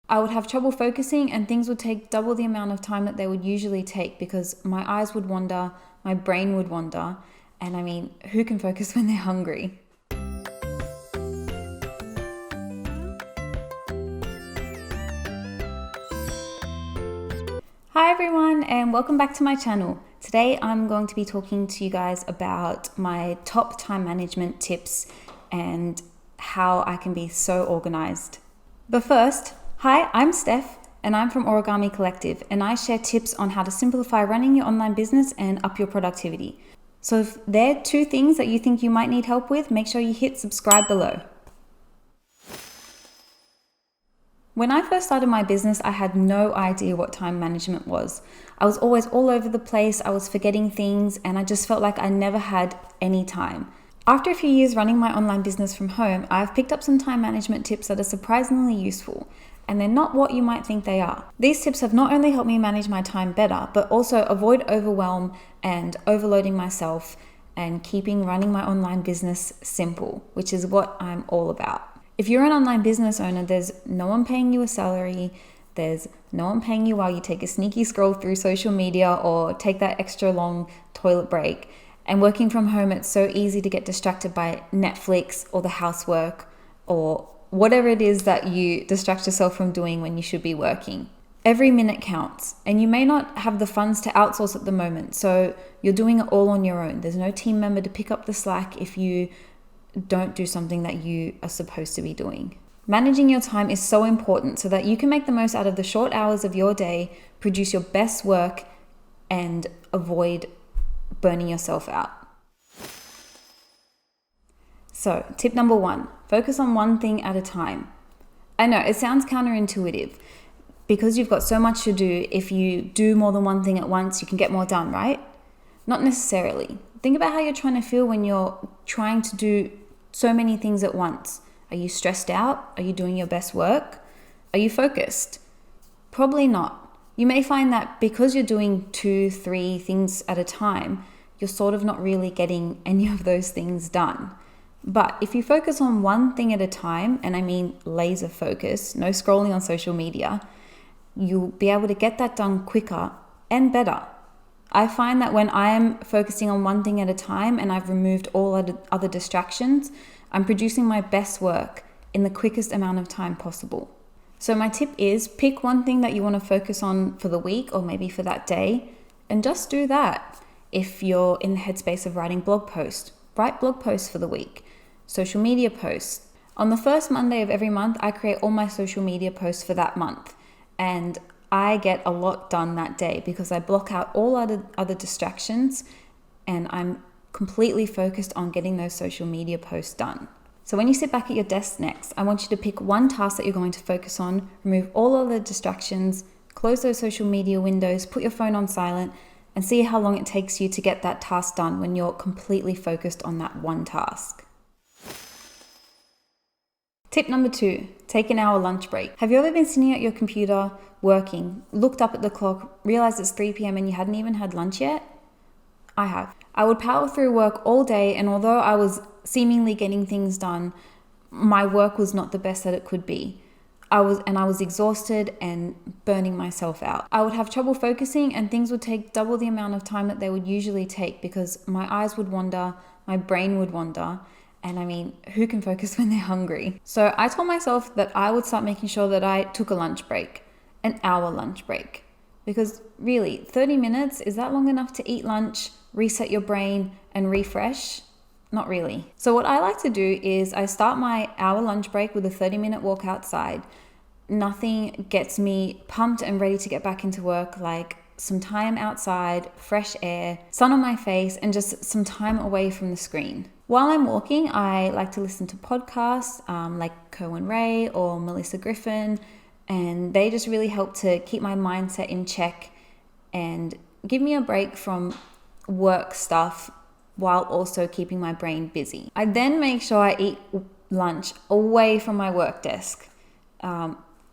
I would have trouble focusing and things would take double the amount of time that they would usually take because my eyes would wander, my brain would wander, and I mean, who can focus when they're hungry? Hi everyone and welcome back to my channel. Today I'm going to be talking to you guys about my top time management tips and how I can be so organized. But first, hi, I'm Steph and I'm from Origami Collective and I share tips on how to simplify running your online business and up your productivity. So if there are two things that you think you might need help with, make sure you hit subscribe below. When I first started my business, I had no idea what time management was. I was always all over the place, I was forgetting things, and I just felt like I never had any time. After a few years running my online business from home, I've picked up some time management tips that are surprisingly useful, and they're not what you might think they are. These tips have not only helped me manage my time better, but also avoid overwhelm and overloading myself and keeping running my online business simple, which is what I'm all about. If you're an online business owner, there's no one paying you a salary, there's no one paying you while you take a sneaky scroll through social media or take that extra long toilet break. And working from home, it's so easy to get distracted by Netflix or the housework or whatever it is that you distract yourself from doing when you should be working. Every minute counts, and you may not have the funds to outsource at the moment, so you're doing it all on your own. There's no team member to pick up the slack if you don't do something that you are supposed to be doing. Managing your time is so important so that you can make the most out of the short hours of your day, produce your best work, and avoid burning yourself out. So, tip number 1, focus on one thing at a time. I know it sounds counterintuitive because you've got so much to do. If you do more than one thing at once, you can get more done, right? Not necessarily. Think about how you're trying to feel when you're trying to do so many things at once. Are you stressed out? Are you doing your best work? Are you focused? Probably not. You may find that because you're doing 2-3 things at a time, you're sort of not really getting any of those things done. But if you focus on one thing at a time, and I mean laser focus, no scrolling on social media, you'll be able to get that done quicker and better. I find that when I am focusing on one thing at a time and I've removed all other distractions, I'm producing my best work in the quickest amount of time possible. So my tip is pick one thing that you want to focus on for the week or maybe for that day and just do that. If you're in the headspace of writing blog posts, write blog posts for the week, social media posts. On the first Monday of every month, I create all my social media posts for that month. And I get a lot done that day because I block out all other distractions and I'm completely focused on getting those social media posts done. So when you sit back at your desk next, I want you to pick one task that you're going to focus on, remove all other distractions, close those social media windows, put your phone on silent, and see how long it takes you to get that task done when you're completely focused on that one task. Tip number 2, take an hour lunch break. Have you ever been sitting at your computer working, looked up at the clock, realized it's 3 p.m. and you hadn't even had lunch yet? I have. I would power through work all day, and although I was seemingly getting things done, my work was not the best that it could be. I was exhausted and burning myself out. I would have trouble focusing and things would take double the amount of time that they would usually take because my eyes would wander, my brain would wander, and I mean, who can focus when they're hungry? So I told myself that I would start making sure that I took a lunch break, an hour lunch break. Because really, 30 minutes, is that long enough to eat lunch, reset your brain, and refresh? Not really. So what I like to do is I start my hour lunch break with a 30-minute walk outside. Nothing gets me pumped and ready to get back into work like some time outside, fresh air, sun on my face, and just some time away from the screen. While I'm walking, I like to listen to podcasts like Cohen Ray or Melissa Griffin, and they just really help to keep my mindset in check and give me a break from work stuff while also keeping my brain busy. I then make sure I eat lunch away from my work desk.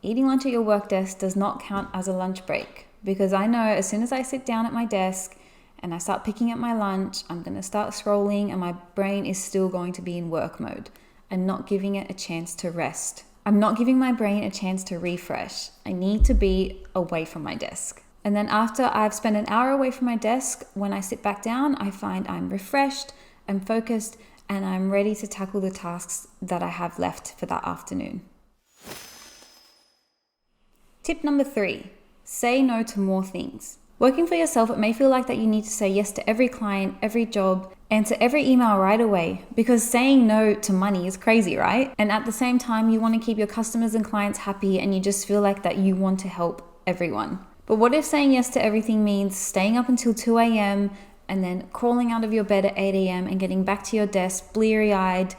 Eating lunch at your work desk does not count as a lunch break because I know as soon as I sit down at my desk and I start picking up my lunch, I'm going to start scrolling and my brain is still going to be in work mode and not giving it a chance to rest I'm not giving my brain a chance to refresh. I need to be away from my desk. And then after I've spent an hour away from my desk, when I sit back down, I find I'm refreshed, I'm focused, and I'm ready to tackle the tasks that I have left for that afternoon. Tip number 3, say no to more things. Working for yourself, it may feel like that you need to say yes to every client, every job, and to every email right away, because saying no to money is crazy, right? And at the same time, you want to keep your customers and clients happy, and you just feel like that you want to help everyone. But what if saying yes to everything means staying up until 2 a.m. and then crawling out of your bed at 8 a.m. and getting back to your desk bleary-eyed,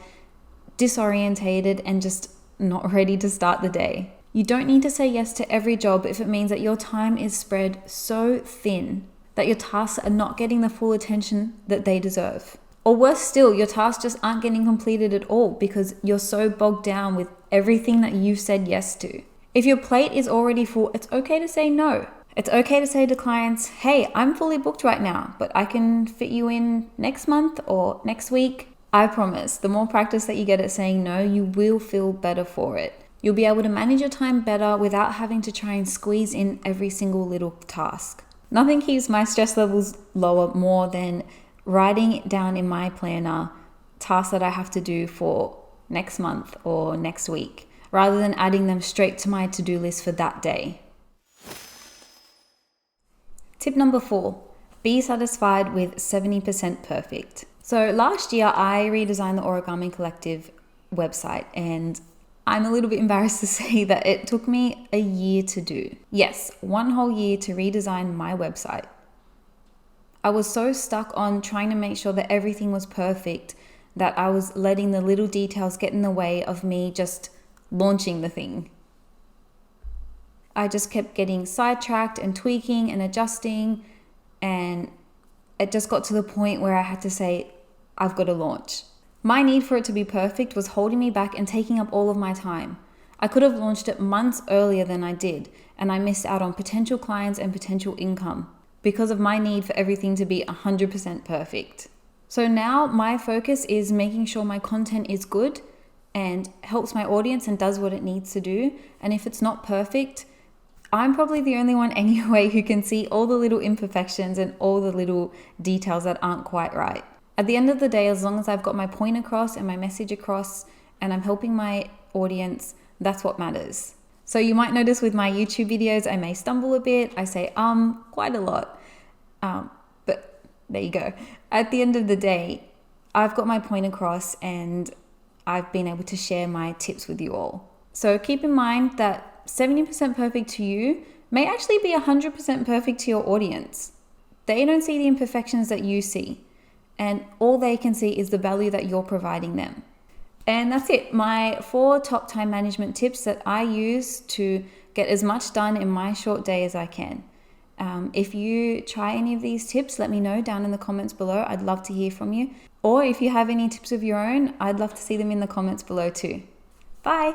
disorientated, and just not ready to start the day? You don't need to say yes to every job if it means that your time is spread so thin that your tasks are not getting the full attention that they deserve. Or worse still, your tasks just aren't getting completed at all because you're so bogged down with everything that you've said yes to. If your plate is already full, it's okay to say no. It's okay to say to clients, hey, I'm fully booked right now, but I can fit you in next month or next week. I promise, the more practice that you get at saying no, you will feel better for it. You'll be able to manage your time better without having to try and squeeze in every single little task. Nothing keeps my stress levels lower more than writing down in my planner tasks that I have to do for next month or next week, rather than adding them straight to my to-do list for that day. Tip number 4, be satisfied with 70% perfect. So last year I redesigned the Origami Collective website, and I'm a little bit embarrassed to say that it took me a year to do. Yes, 1 whole year to redesign my website. I was so stuck on trying to make sure that everything was perfect that I was letting the little details get in the way of me just launching the thing. I just kept getting sidetracked and tweaking and adjusting, and it just got to the point where I had to say, I've got to launch. My need for it to be perfect was holding me back and taking up all of my time. I could have launched it months earlier than I did, and I missed out on potential clients and potential income because of my need for everything to be 100% perfect. So now my focus is making sure my content is good and helps my audience and does what it needs to do. And if it's not perfect, I'm probably the only one anyway who can see all the little imperfections and all the little details that aren't quite right. At the end of the day, as long as I've got my point across and my message across and I'm helping my audience, that's what matters. So you might notice with my YouTube videos, I may stumble a bit. I say quite a lot. But there you go. At the end of the day, I've got my point across and I've been able to share my tips with you all. So keep in mind that 70% perfect to you may actually be 100% perfect to your audience. They don't see the imperfections that you see, and all they can see is the value that you're providing them. And that's it. My 4 top time management tips that I use to get as much done in my short day as I can. If you try any of these tips, let me know down in the comments below. I'd love to hear from you. Or if you have any tips of your own, I'd love to see them in the comments below too. Bye.